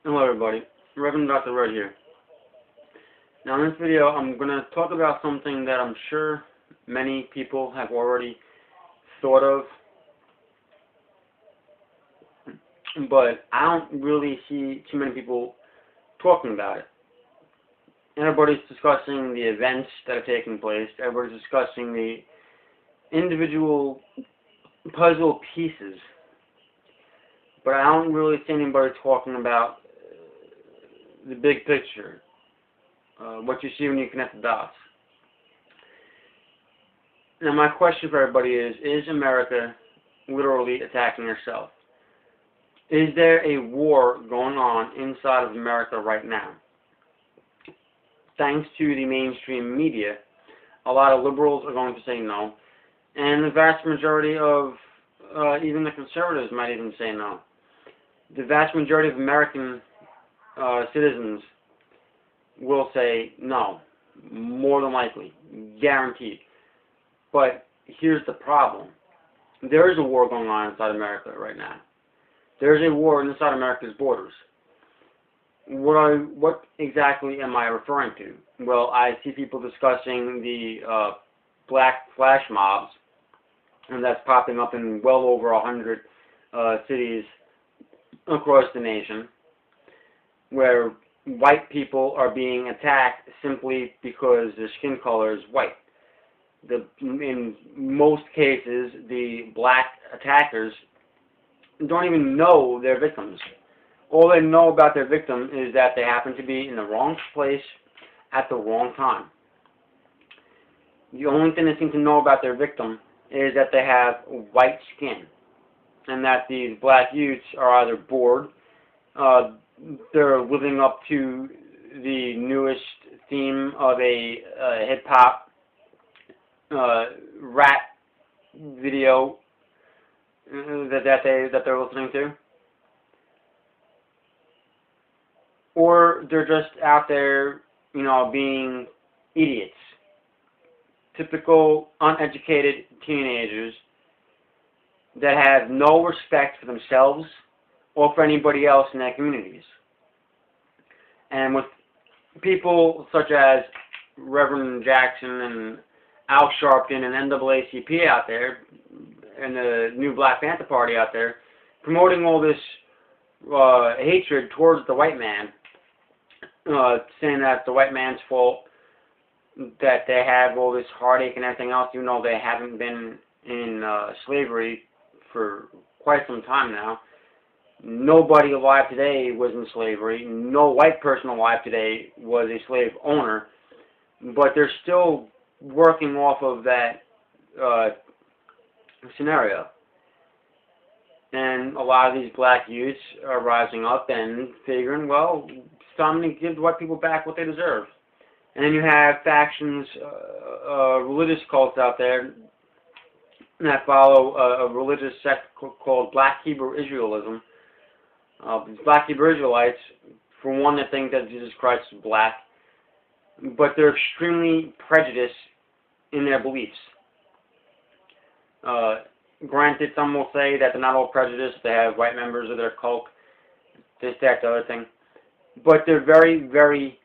Hello everybody, Reverend Dr. Red here. Now in this video I'm going to talk about something that I'm sure many people have already thought of, but I don't really see too many people talking about it. Everybody's discussing the events that are taking place, everybody's discussing the individual puzzle pieces, but I don't really see anybody talking about the big picture, what you see when you connect the dots. Now my question for everybody is America literally attacking herself? Is there a war going on inside of America right now? Thanks to the mainstream media, a lot of liberals are going to say no, and the vast majority of even the conservatives might even say no. The vast majority of American citizens will say no, more than likely, guaranteed. But here's the problem. There is a war going on inside America right now. There is a war inside America's borders. What exactly am I referring to? Well, I see people discussing the black flash mobs, and that's popping up in well over 100 cities across the nation, where white people are being attacked simply because their skin color is white. In most cases, the black attackers don't even know their victims. All they know about their victim is that they happen to be in the wrong place at the wrong time. The only thing they seem to know about their victim is that they have white skin, and that these black youths are either bored, they're living up to the newest theme of a hip-hop rap video that they're listening to, or they're just out there, being idiots, typical uneducated teenagers that have no respect for themselves or for anybody else in their communities. And with people such as Reverend Jackson and Al Sharpton and NAACP out there, and the new Black Panther Party out there, promoting all this hatred towards the white man, saying that it's the white man's fault, that they have all this heartache and everything else, even though they haven't been in slavery for quite some time now. Nobody alive today was in slavery. No white person alive today was a slave owner. But they're still working off of that scenario. And a lot of these black youths are rising up and figuring, well, it's time to give the white people back what they deserve. And then you have factions, religious cults out there that follow a religious sect called Black Hebrew Israelism. These Black Hebrew Israelites, for one, they think that Jesus Christ is black, but they're extremely prejudiced in their beliefs. Granted, some will say that they're not all prejudiced, they have white members of their cult, this, that, the other thing, but they're very, very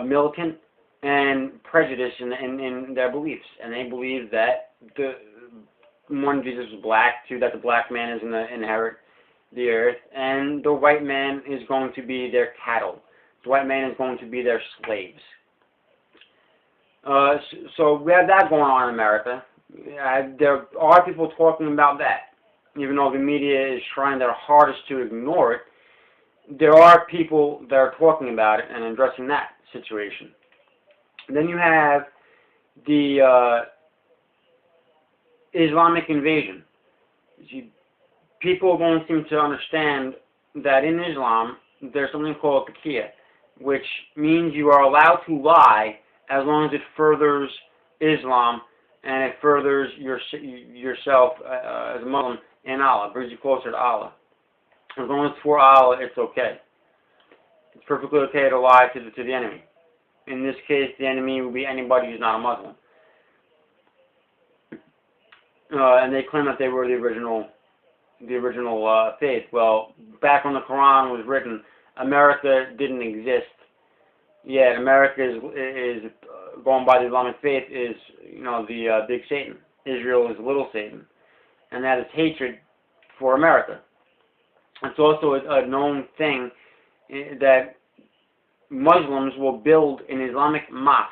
militant and prejudiced in their beliefs, and they believe that one, Jesus is black, two, that the black man is going to inherit the earth, and the white man is going to be their cattle. The white man is going to be their slaves. So we have that going on in America. There are people talking about that. Even though the media is trying their hardest to ignore it, there are people that are talking about it and addressing that situation. Then you have the Islamic invasion. People don't seem to understand that in Islam there's something called taqiyya, which means you are allowed to lie as long as it furthers Islam and it furthers yourself as a Muslim in Allah, brings you closer to Allah. As long as it's for Allah, it's okay. It's perfectly okay to lie to the enemy. In this case, the enemy will be anybody who's not a Muslim. And they claim that they were the original faith. Well, back when the Quran was written, America didn't exist. Yet America is going by the Islamic faith is, the big Satan. Israel is little Satan, and that is hatred for America. It's also a known thing that Muslims will build an Islamic mosque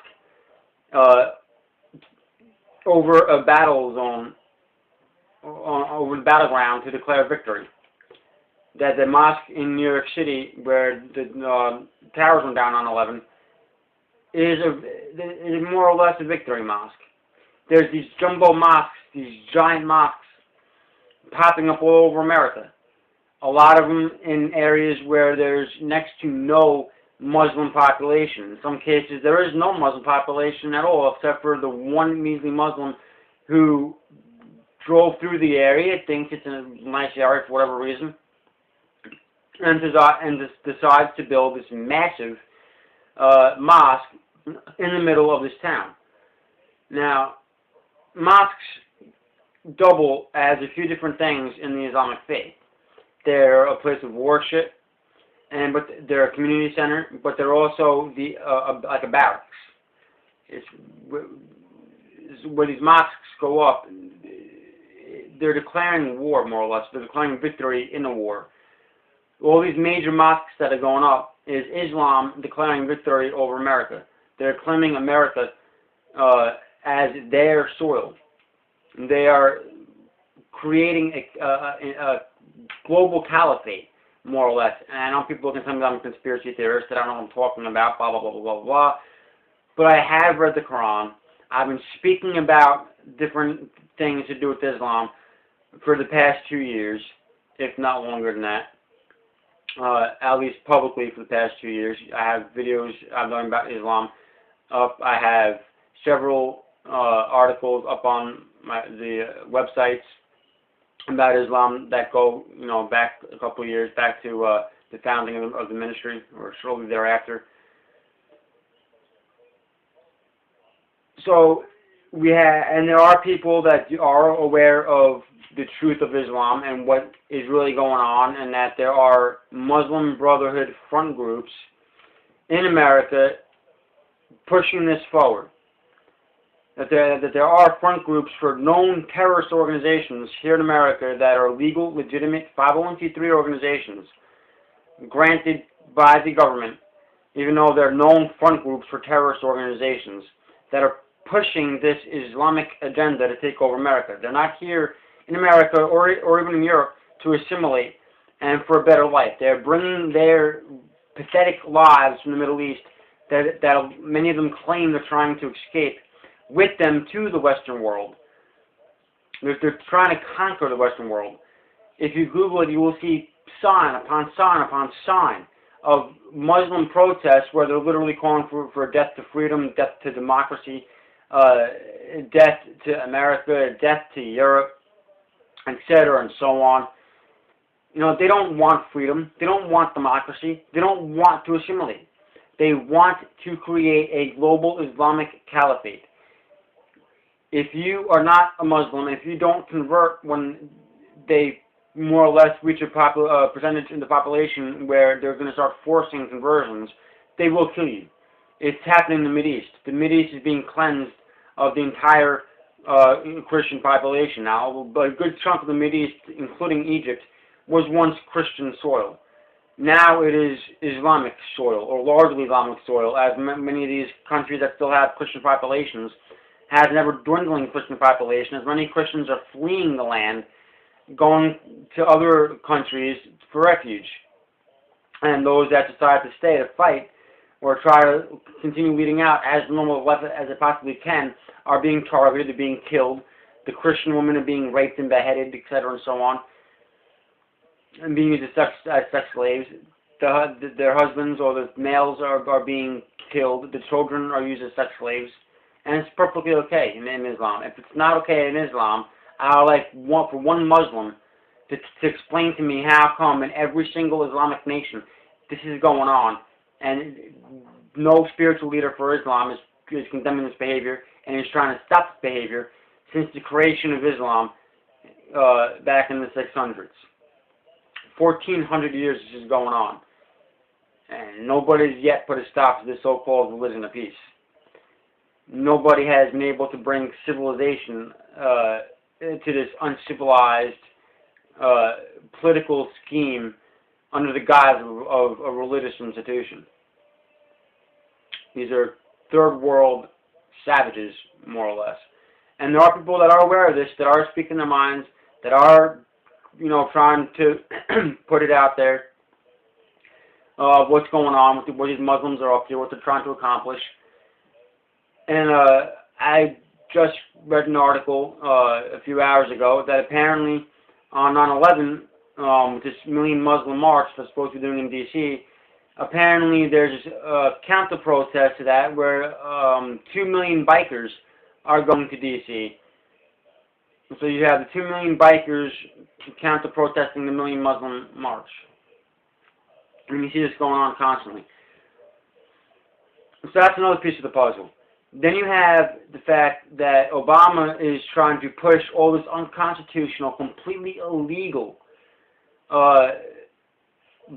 over a battle zone, over the battleground to declare victory. That the mosque in New York City, where the towers went down on 11, is more or less a victory mosque. There's these jumbo mosques, these giant mosques, popping up all over America. A lot of them in areas where there's next to no Muslim population. In some cases, there is no Muslim population at all, except for the one measly Muslim who drove through the area, thinks it's a nice area for whatever reason, and decides to build this massive mosque in the middle of this town. Now, mosques double as a few different things in the Islamic faith. They're a place of worship, but they're a community center, but they're also like a barracks. It's where these mosques go up. They're declaring war, more or less. They're declaring victory in the war. All these major mosques that are going up is Islam declaring victory over America. They're claiming America as their soil. They are creating a global caliphate, more or less. And I know people can tell me I'm a conspiracy theorist, that I don't know what I'm talking about, blah, blah, blah, blah, blah, blah. But I have read the Quran. I've been speaking about different things to do with Islam for the past 2 years, if not longer than that. At least publicly for the past 2 years. I have videos I've done about Islam up. I have several articles up on the websites about Islam that go, back a couple of years, back to the founding of the ministry, or shortly thereafter. So and there are people that are aware of the truth of Islam and what is really going on, and that there are Muslim Brotherhood front groups in America pushing this forward. That there are front groups for known terrorist organizations here in America that are legal, legitimate 501c3 organizations granted by the government, even though they're known front groups for terrorist organizations that are pushing this Islamic agenda to take over America. They're not here in America or even in Europe to assimilate and for a better life. They're bringing their pathetic lives from the Middle East that many of them claim they're trying to escape with them to the Western world. They're trying to conquer the Western world. If you Google it, you will see sign upon sign upon sign of Muslim protests where they're literally calling for death to freedom, death to democracy, death to America, death to Europe, etc., and so on. They don't want freedom. They don't want democracy. They don't want to assimilate. They want to create a global Islamic caliphate. If you are not a Muslim, if you don't convert when they more or less reach a percentage in the population where they're going to start forcing conversions, they will kill you. It's happening in the Mideast. The Mideast is being cleansed of the entire Christian population. Now, a good chunk of the Mideast, including Egypt, was once Christian soil. Now it is Islamic soil, or largely Islamic soil, as many of these countries that still have Christian populations has an ever-dwindling Christian population, as many Christians are fleeing the land, going to other countries for refuge. And those that decide to stay to fight or try to continue leading out as normal life as they possibly can are being targeted, they're being killed. The Christian women are being raped and beheaded, etc., and so on, and being used as sex slaves. Their husbands or the males are being killed. The children are used as sex slaves. And it's perfectly okay in Islam. If it's not okay in Islam, I would like for one Muslim to explain to me how come in every single Islamic nation this is going on, and no spiritual leader for Islam is condemning this behavior and is trying to stop this behavior since the creation of Islam back in the 600s. 1,400 years this is going on. And nobody's yet put a stop to this so-called religion of peace. Nobody has been able to bring civilization to this uncivilized political scheme under the guise of a religious institution. These are third world savages, more or less. And there are people that are aware of this, that are speaking their minds, that are, trying to put it out there, what's going on, what these Muslims are up to, what they're trying to accomplish. And I just read an article a few hours ago that apparently on 9/11, this million Muslim march that's supposed to be doing in D.C., apparently there's a counter-protest to that where 2 million bikers are going to D.C. So you have the 2 million bikers counter-protesting the million Muslim march. And you see this going on constantly. So that's another piece of the puzzle. Then you have the fact that Obama is trying to push all this unconstitutional, completely illegal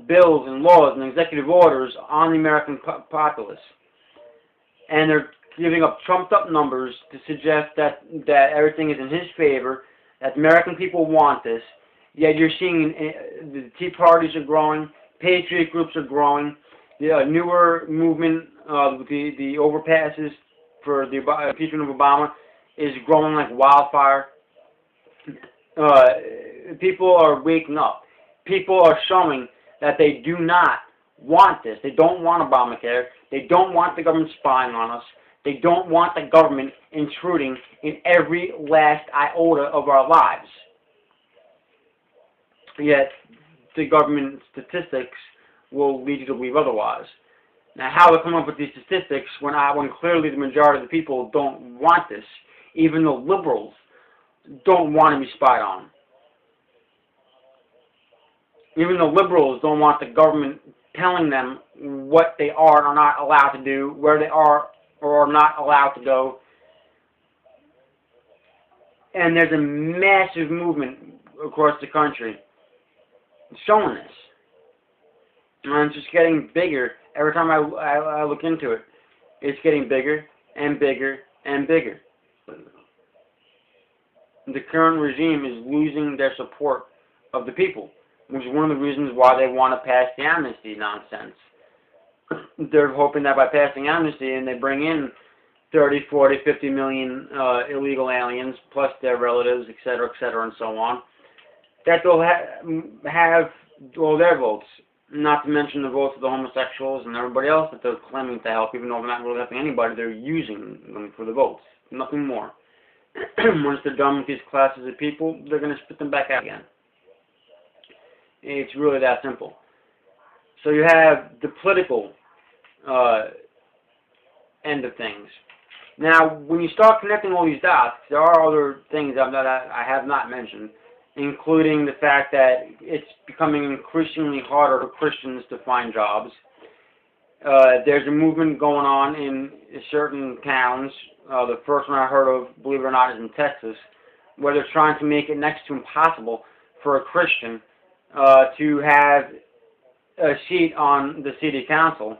bills and laws and executive orders on the American populace. And they're giving up trumped-up numbers to suggest that everything is in his favor, that the American people want this. Yet you're seeing the Tea Parties are growing, Patriot groups are growing, the newer movement, the overpasses for the impeachment of Obama is growing like wildfire. People are waking up. People are showing that they do not want this. They don't want Obamacare. They don't want the government spying on us. They don't want the government intruding in every last iota of our lives. Yet, the government statistics will lead you to believe otherwise. Now, how they come up with these statistics when clearly the majority of the people don't want this, even the liberals don't want to be spied on. Even the liberals don't want the government telling them what they are or are not allowed to do, where they are or are not allowed to go. And there's a massive movement across the country showing this. And it's just getting bigger. Every time I look into it, it's getting bigger and bigger and bigger. The current regime is losing their support of the people, which is one of the reasons why they want to pass the amnesty nonsense. They're hoping that by passing amnesty and they bring in 30, 40, 50 million illegal aliens, plus their relatives, etc., and so on, that they'll have all their votes. Not to mention the votes of the homosexuals and everybody else that they're claiming to help, even though they're not really helping anybody, they're using them for the votes. Nothing more. Once they're done with these classes of people, they're going to spit them back out again. It's really that simple. So you have the political end of things. Now, when you start connecting all these dots, there are other things that I have not mentioned, including the fact that it's becoming increasingly harder for Christians to find jobs. There's a movement going on in certain towns. The first one I heard of, believe it or not, is in Texas, where they're trying to make it next to impossible for a Christian to have a seat on the city council,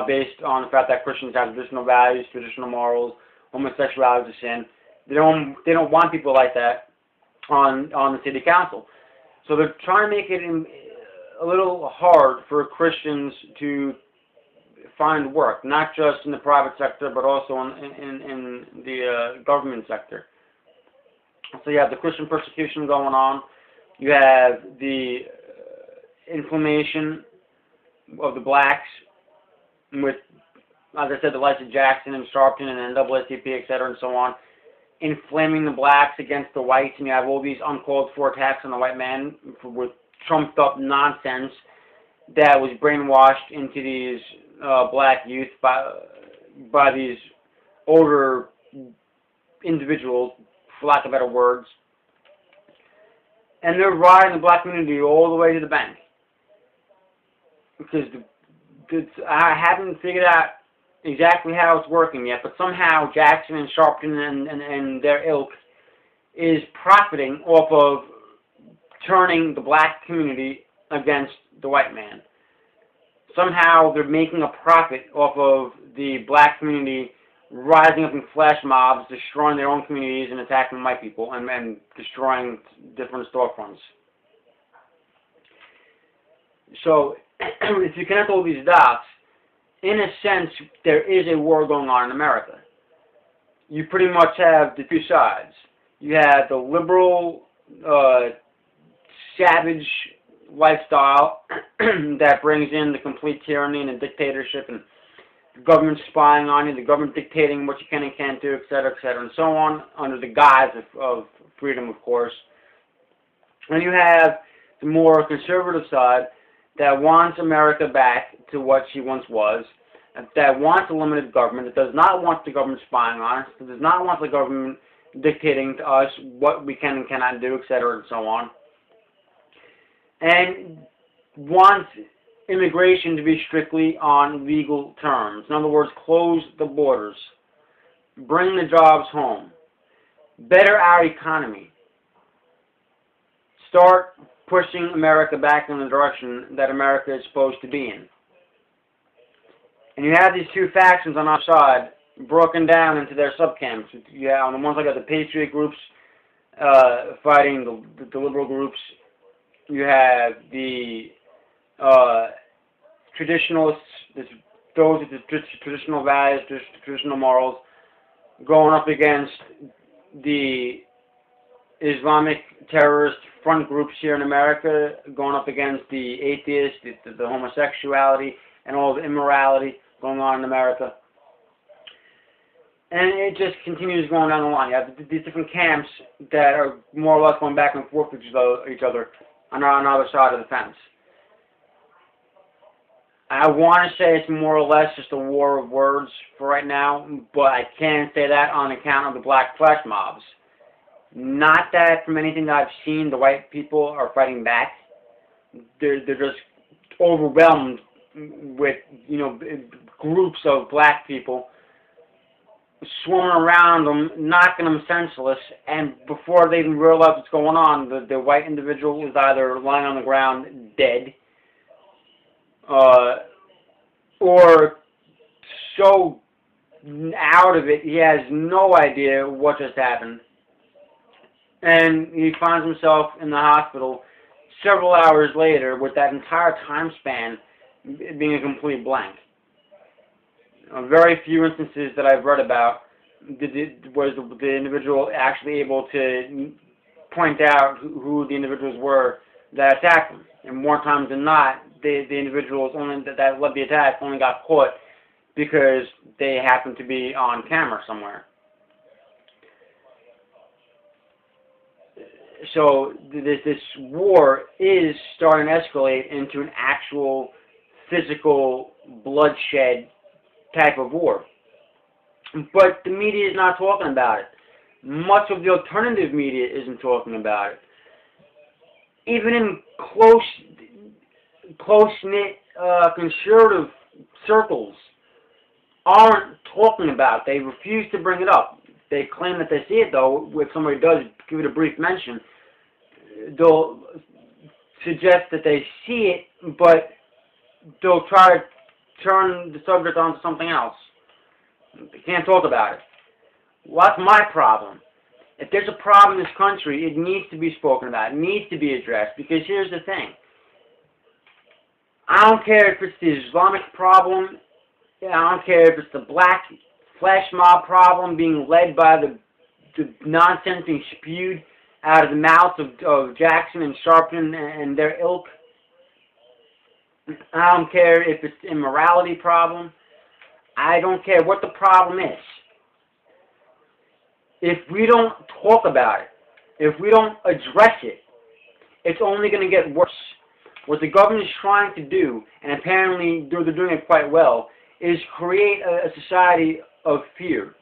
based on the fact that Christians have traditional values, traditional morals, homosexuality is a sin. They don't want people like that on the city council. So they're trying to make it a little hard for Christians to find work, not just in the private sector, but also in the government sector. So you have the Christian persecution going on. You have the inflammation of the blacks with, as I said, the likes of Jackson and Sharpton and NAACP, etc., and so on, inflaming the blacks against the whites, and you have all these uncalled for attacks on the white man with trumped up nonsense that was brainwashed into these black youth by these older individuals, for lack of better words. And they're riding the black community all the way to the bank. Because I haven't figured out exactly how it's working yet, but somehow Jackson and Sharpton and their ilk is profiting off of turning the black community against the white man. somehow they're making a profit off of the black community rising up in flash mobs, destroying their own communities and attacking white people and destroying different storefronts. So, if you connect all these dots, in a sense, there is a war going on in America. You pretty much have the two sides. You have the liberal, savage lifestyle that brings in the complete tyranny and the dictatorship and the government spying on you, the government dictating what you can and can't do, etc., and so on, under the guise of freedom, of course. And you have the more conservative side that wants America back to what she once was, that wants a limited government, that does not want the government spying on us, that does not want the government dictating to us what we can and cannot do, etc., and so on, and wants immigration to be strictly on legal terms. In other words, close the borders, bring the jobs home, better our economy, start pushing America back in the direction that America is supposed to be in. And you have these two factions on our side broken down into their subcamps. You have, on the one side, the Patriot groups fighting the liberal groups. You have the traditionalists, those with the traditional values, traditional morals, going up against the Islamic terrorist front groups here in America, going up against the atheists, the homosexuality, and all the immorality going on in America. And it just continues going down the line. You have these different camps that are more or less going back and forth with each other on either side of the fence. I want to say it's more or less just a war of words for right now, but I can't say that on account of the black flash mobs. Not that from anything that I've seen, the white people are fighting back. They're just overwhelmed with, groups of black people swarming around them, knocking them senseless, and before they even realize what's going on, the white individual is either lying on the ground dead, or so out of it he has no idea what just happened, and he finds himself in the hospital several hours later with that entire time span being a complete blank. Very few instances that I've read about was the individual actually able to point out who the individuals were that attacked him. And more times than not, the individuals that led the attack only got caught because they happened to be on camera somewhere. So this war is starting to escalate into an actual physical bloodshed type of war. But the media is not talking about it. Much of the alternative media isn't talking about it. Even in close-knit conservative circles aren't talking about it. They refuse to bring it up. They claim that they see it, though. If somebody does give it a brief mention, they'll suggest that they see it, but they'll try to turn the subject onto something else. They can't talk about it. Well, that's my problem. If there's a problem in this country, it needs to be spoken about. It needs to be addressed, because here's the thing. I don't care if it's the Islamic problem. I don't care if it's the black flash mob problem being led by the nonsense being spewed out of the mouths of Jackson and Sharpton and their ilk. I don't care if it's the immorality problem. I don't care what the problem is. If we don't talk about it, if we don't address it, it's only going to get worse. What the government is trying to do, and apparently they're doing it quite well, is create a society of fear.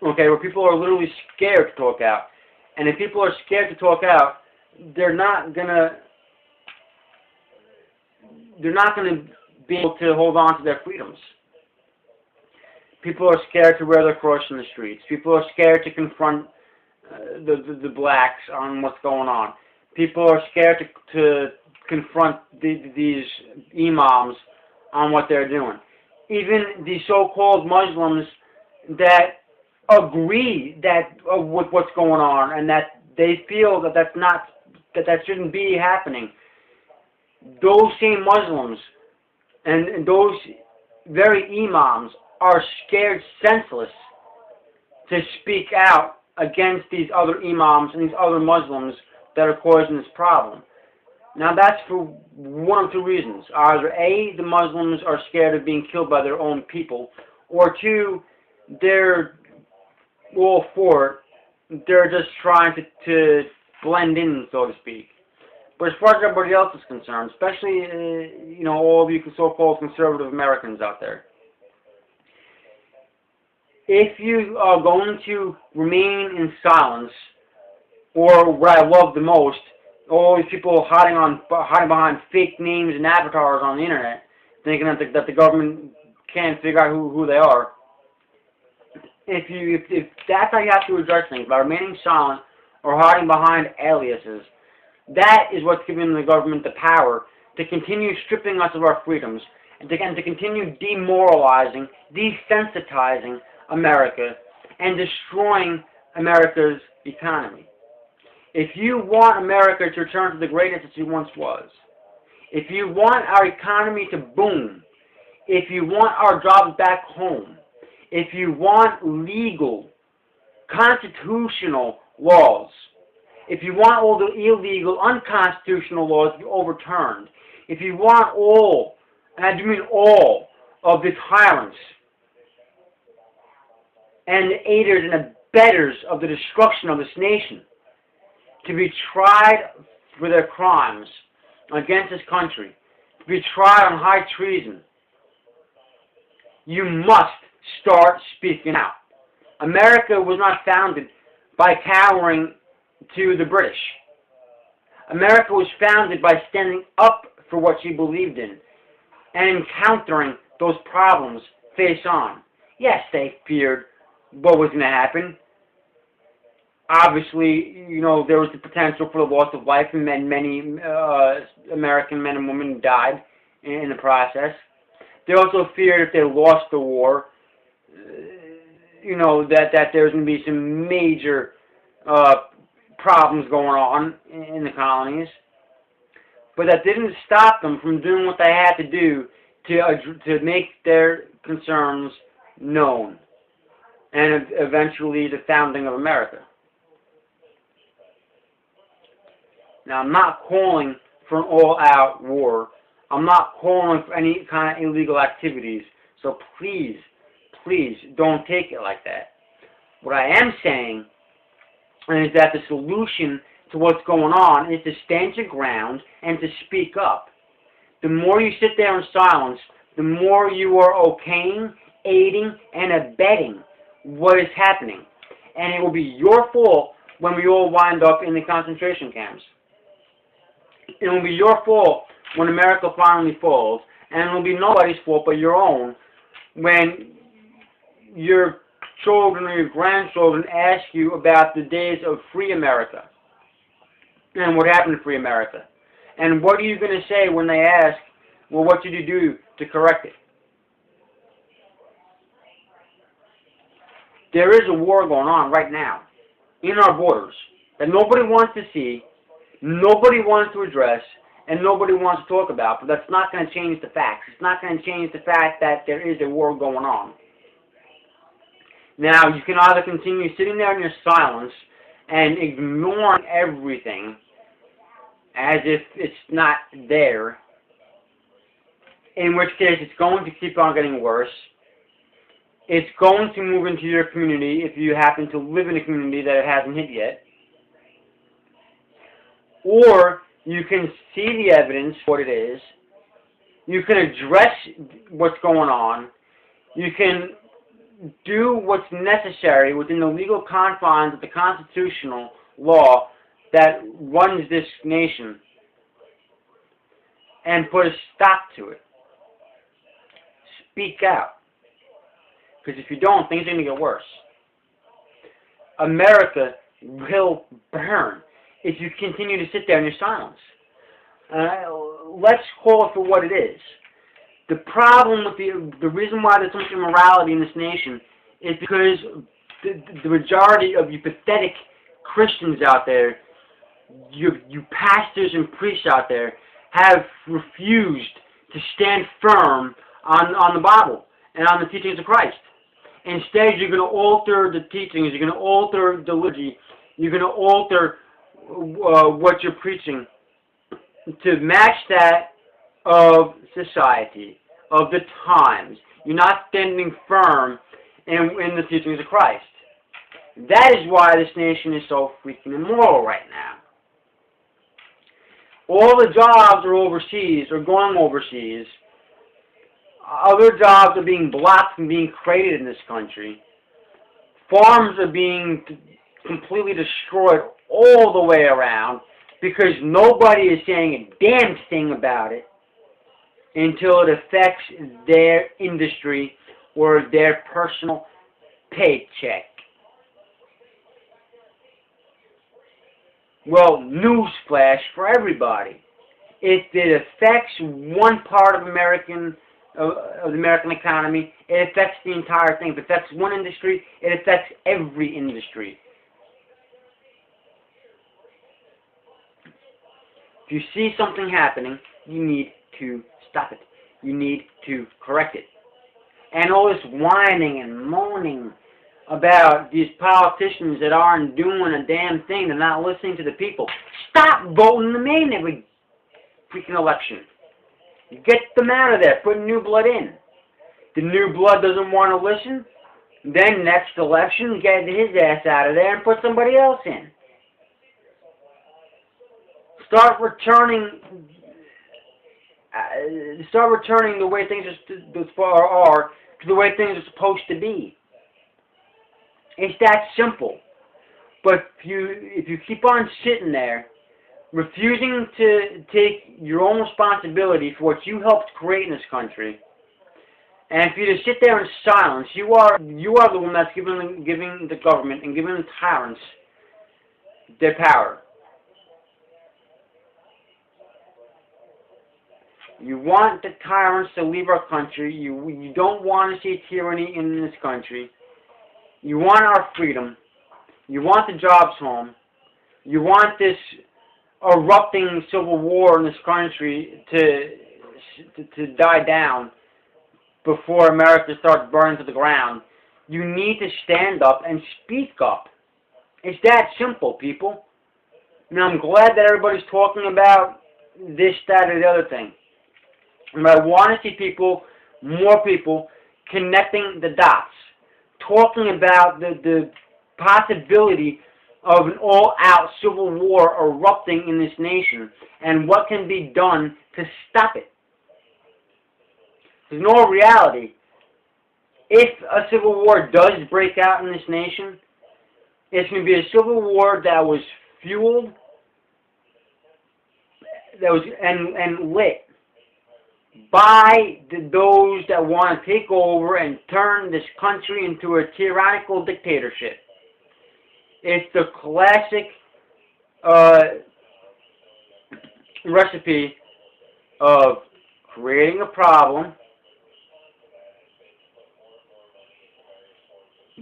Okay, where people are literally scared to talk out. And if people are scared to talk out, they're not gonna be able to hold on to their freedoms. People are scared to wear their cross in the streets. People are scared to confront the blacks on what's going on. People are scared to confront these imams on what they're doing. Even the so-called Muslims that agree with what's going on and that they feel that that shouldn't be happening. Those same Muslims and those very imams are scared senseless to speak out against these other imams and these other Muslims that are causing this problem. Now that's for one of two reasons. Either A, the Muslims are scared of being killed by their own people, or two, they're all for it. They're just trying to blend in, so to speak. But as far as everybody else is concerned, especially, all of you so-called conservative Americans out there, if you are going to remain in silence, or what I love the most, all these people hiding behind fake names and avatars on the internet, thinking that the government can't figure out who they are. If that's how you have to address things, by remaining silent or hiding behind aliases, that is what's giving the government the power to continue stripping us of our freedoms and to continue demoralizing, desensitizing America and destroying America's economy. If you want America to return to the greatness that it once was, if you want our economy to boom, if you want our jobs back home, if you want legal, constitutional laws, if you want all the illegal, unconstitutional laws to be overturned, if you want all, and I do mean all, of the tyrants and the aiders and abettors of the destruction of this nation to be tried for their crimes against this country, to be tried on high treason, you must start speaking out. America was not founded by cowering to the British. America was founded by standing up for what she believed in and encountering those problems face on. Yes, they feared what was going to happen. Obviously, there was the potential for the loss of life, and many American men and women died in the process. They also feared if they lost the war, that there's going to be some major problems going on in the colonies. But that didn't stop them from doing what they had to do to make their concerns known, and eventually the founding of America. Now, I'm not calling for an all-out war. I'm not calling for any kind of illegal activities. So please, please don't take it like that. What I am saying is that the solution to what's going on is to stand your ground and to speak up. The more you sit there in silence, the more you are okaying, aiding, and abetting what is happening. And it will be your fault when we all wind up in the concentration camps. It will be your fault when America finally falls, and it will be nobody's fault but your own when your children or your grandchildren ask you about the days of free America and what happened to free America. And what are you going to say when they ask, well, what did you do to correct it? There is a war going on right now in our borders that nobody wants to see, nobody wants to address, and nobody wants to talk about, but that's not going to change the facts. It's not going to change the fact that there is a war going on. Now, you can either continue sitting there in your silence and ignoring everything as if it's not there, in which case it's going to keep on getting worse. It's going to move into your community if you happen to live in a community that it hasn't hit yet. Or you can see the evidence, what it is. You can address what's going on. You can do what's necessary within the legal confines of the constitutional law that runs this nation and put a stop to it. Speak out. Because if you don't, things are going to get worse. America will burn if you continue to sit there in your silence. Let's call it for what it is. The problem with the reason why there's so much immorality in this nation is because the majority of you pathetic Christians out there, you pastors and priests out there, have refused to stand firm on the Bible and on the teachings of Christ. Instead, you're going to alter the teachings, you're going to alter the liturgy, you're going to alter what you're preaching to match that of society, of the times. You're not standing firm in the teachings of Christ. That is why this nation is so freaking immoral right now. All the jobs are overseas, or going overseas. Other jobs are being blocked from being created in this country. Farms are being completely destroyed all the way around because nobody is saying a damn thing about it until it affects their industry or their personal paycheck. Well, newsflash for everybody. If it affects one part of the American economy, it affects the entire thing. If it affects one industry, it affects every industry. If you see something happening, you need to stop it. You need to correct it. And all this whining and moaning about these politicians that aren't doing a damn thing, they're not listening to the people. Stop voting them in every freaking election. Get them out of there. Put new blood in. The new blood doesn't want to listen. Then next election, get his ass out of there and put somebody else in. Start returning the way things are to the way things are supposed to be. It's that simple. But if you keep on sitting there, refusing to take your own responsibility for what you helped create in this country, and if you just sit there in silence, you are the one that's giving the government and giving the tyrants their power. You want the tyrants to leave our country. You don't want to see tyranny in this country. You want our freedom. You want the jobs home. You want this erupting civil war in this country to die down before America starts burning to the ground. You need to stand up and speak up. It's that simple, people. Now, I'm glad that everybody's talking about this, that, or the other thing. But I want to see more people, connecting the dots, talking about the possibility of an all-out civil war erupting in this nation and what can be done to stop it. There's no reality. If a civil war does break out in this nation, it's going to be a civil war that was fueled, and lit by those that want to take over and turn this country into a tyrannical dictatorship. It's the classic recipe of creating a problem,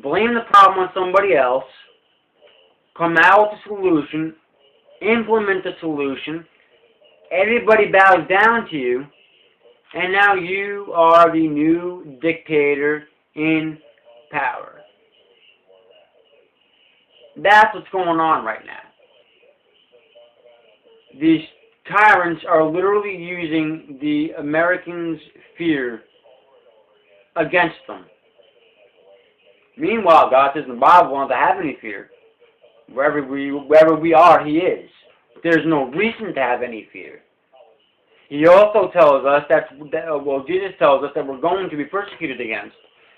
blame the problem on somebody else, come out with a solution, implement the solution, everybody bows down to you, and now you are the new dictator in power. That's what's going on right now. These tyrants are literally using the Americans' fear against them. Meanwhile, God says in the Bible, we don't have any fear. Wherever we are, He is. There's no reason to have any fear. He also tells us Jesus tells us that we're going to be persecuted against,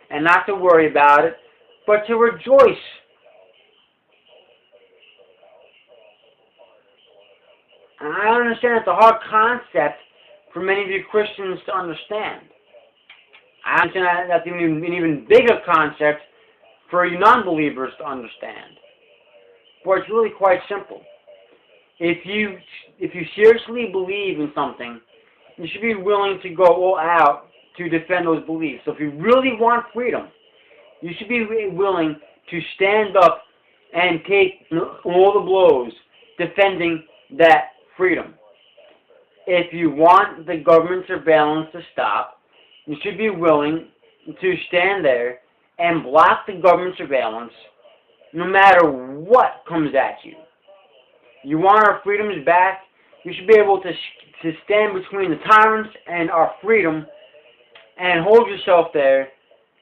and not to worry about it, but to rejoice. And I understand it's a hard concept for many of you Christians to understand. I understand that's an even bigger concept for you non-believers to understand. But it's really quite simple. If you seriously believe in something, you should be willing to go all out to defend those beliefs. So if you really want freedom, you should be willing to stand up and take all the blows defending that freedom. If you want the government surveillance to stop, you should be willing to stand there and block the government surveillance no matter what comes at you. You want our freedoms back, you should be able to stand between the tyrants and our freedom and hold yourself there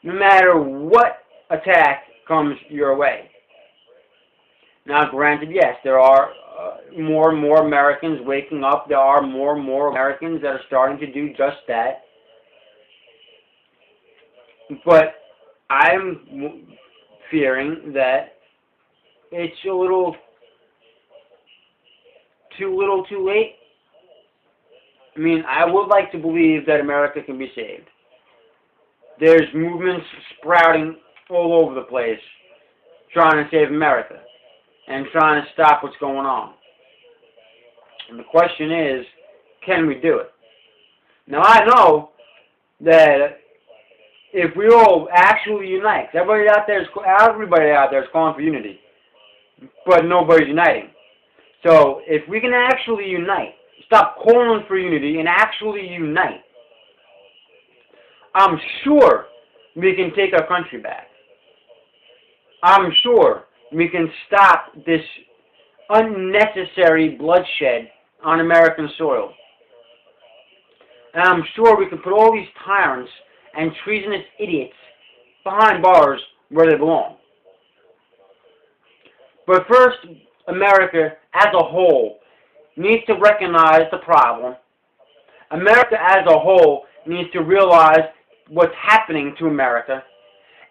no matter what attack comes your way. Now, granted, yes, there are more and more Americans waking up. There are more and more Americans that are starting to do just that. But I'm fearing that it's a little too late. I mean, I would like to believe that America can be saved. There's movements sprouting all over the place trying to save America and trying to stop what's going on. And the question is, can we do it? Now, I know that if we all actually unite, everybody out there is calling for unity, but nobody's uniting. So if we can actually unite, stop calling for unity and actually unite, I'm sure we can take our country back. I'm sure we can stop this unnecessary bloodshed on American soil. And I'm sure we can put all these tyrants and treasonous idiots behind bars where they belong. But first, America as a whole needs to recognize the problem. America as a whole needs to realize what's happening to America.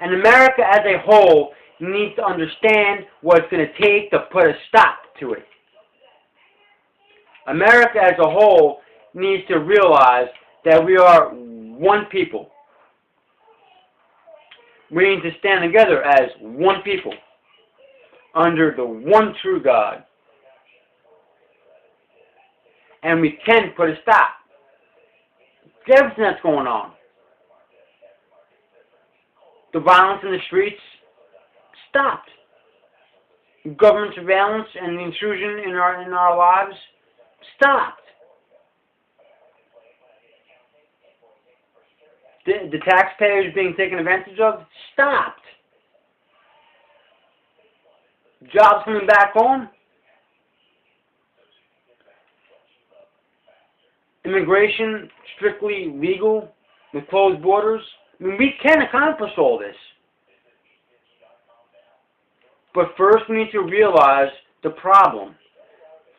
And America as a whole needs to understand what it's going to take to put a stop to it. America as a whole needs to realize that we are one people. We need to stand together as one people under the one true God. And we can put a stop to everything that's going on. The violence in the streets stopped. Government surveillance and the intrusion in our lives stopped. The taxpayers being taken advantage of stopped. Jobs coming back home. Immigration strictly legal with closed borders. I mean, we can accomplish all this. But first we need to realize the problem.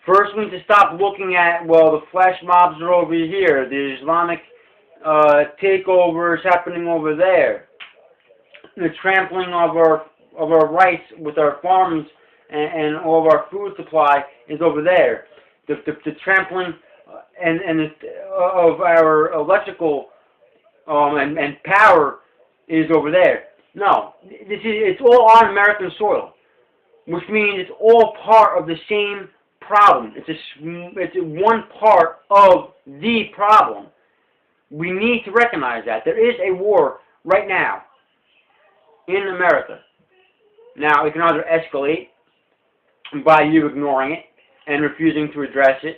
First we need to stop looking at, well, the flash mobs are over here, the Islamic takeover is happening over there, the trampling of our rights with our farms and all of our food supply is over there. The trampling of our electrical and power is over there. No, it's all on American soil, which means it's all part of the same problem. It's one part of the problem. We need to recognize that. There is a war right now in America. Now, it can either escalate by you ignoring it and refusing to address it,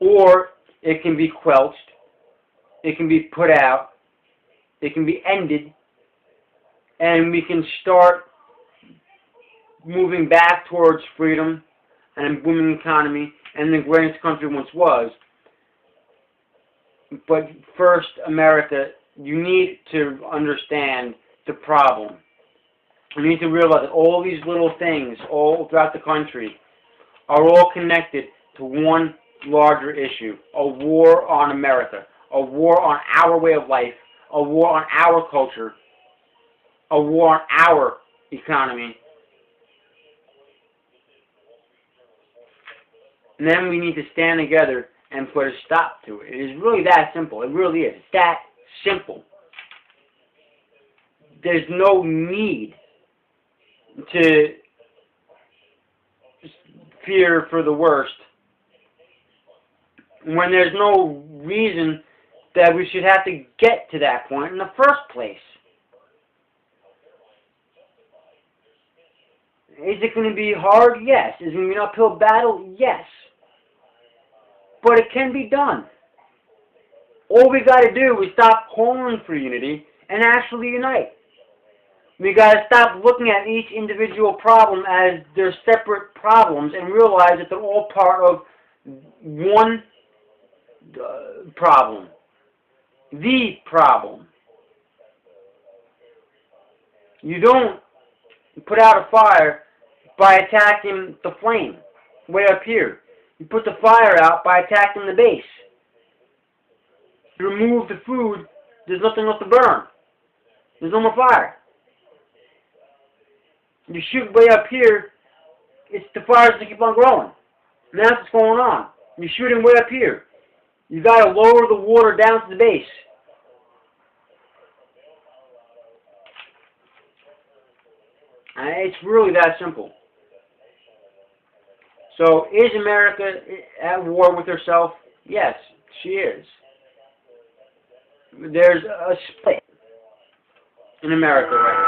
or it can be quelched, it can be put out, it can be ended, and we can start moving back towards freedom and a booming economy and the greatest country once was. But first, America, you need to understand the problem. You need to realize that all these little things all throughout the country are all connected to one larger issue, a war on America, a war on our way of life, a war on our culture, a war on our economy. And then we need to stand together and put a stop to it. It is really that simple. It really is. It's that simple. There's no need to fear for the worst when there's no reason that we should have to get to that point in the first place. Is it going to be hard? Yes. Is it going to be an uphill battle? Yes. But it can be done. All we got to do is stop calling for unity and actually unite. We got to stop looking at each individual problem as their separate problems and realize that they're all part of one problem. The problem. You don't put out a fire by attacking the flame way up here. You put the fire out by attacking the base. You remove the food, there's nothing left to burn. There's no more fire. You shoot way up here, the fire's going to keep on growing. And that's what's going on. You're shooting way up here. You got to lower the water down to the base. It's really that simple. So, is America at war with herself? Yes, she is. There's a split in America right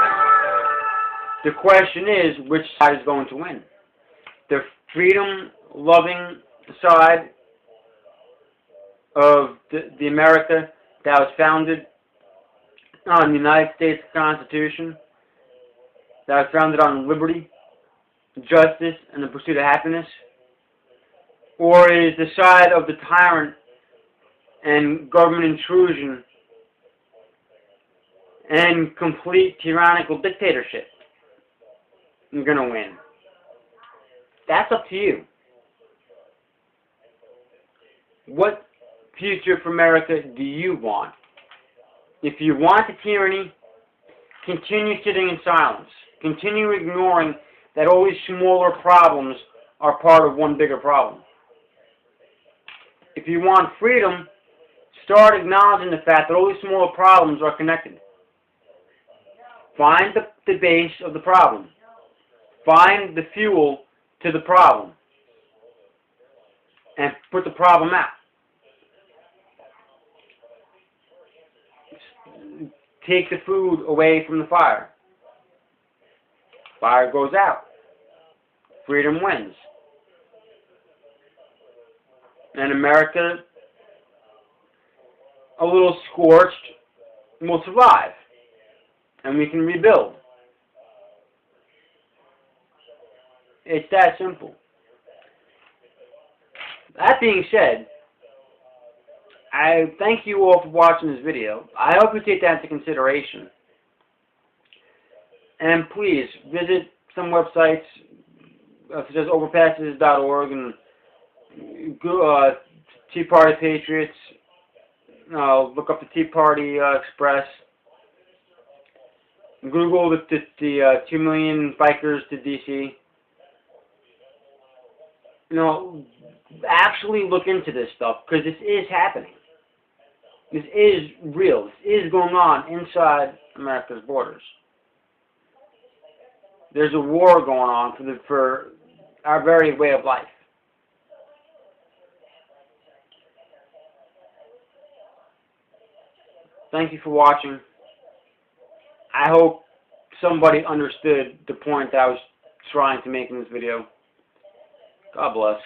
now. The question is, which side is going to win? The freedom-loving side of the America that was founded on the United States Constitution, that was founded on liberty, justice, and the pursuit of happiness? Or is the side of the tyrant and government intrusion and complete tyrannical dictatorship going to win? That's up to you. What future for America do you want? If you want the tyranny, continue sitting in silence. Continue ignoring that all these smaller problems are part of one bigger problem. If you want freedom, start acknowledging the fact that all these smaller problems are connected. Find the base of the problem. Find the fuel to the problem. And put the problem out. Take the food away from the fire. Fire goes out. Freedom wins. And America, a little scorched, will survive. And we can rebuild. It's that simple. That being said, I thank you all for watching this video. I hope you take that into consideration. And please, visit some websites such as overpasses.org and Tea Party Patriots. Look up the Tea Party Express. Google the 2 million bikers to DC. Actually look into this stuff, because this is happening. This is real. This is going on inside America's borders. There's a war going on for our very way of life. Thank you for watching. I hope somebody understood the point that I was trying to make in this video. God bless.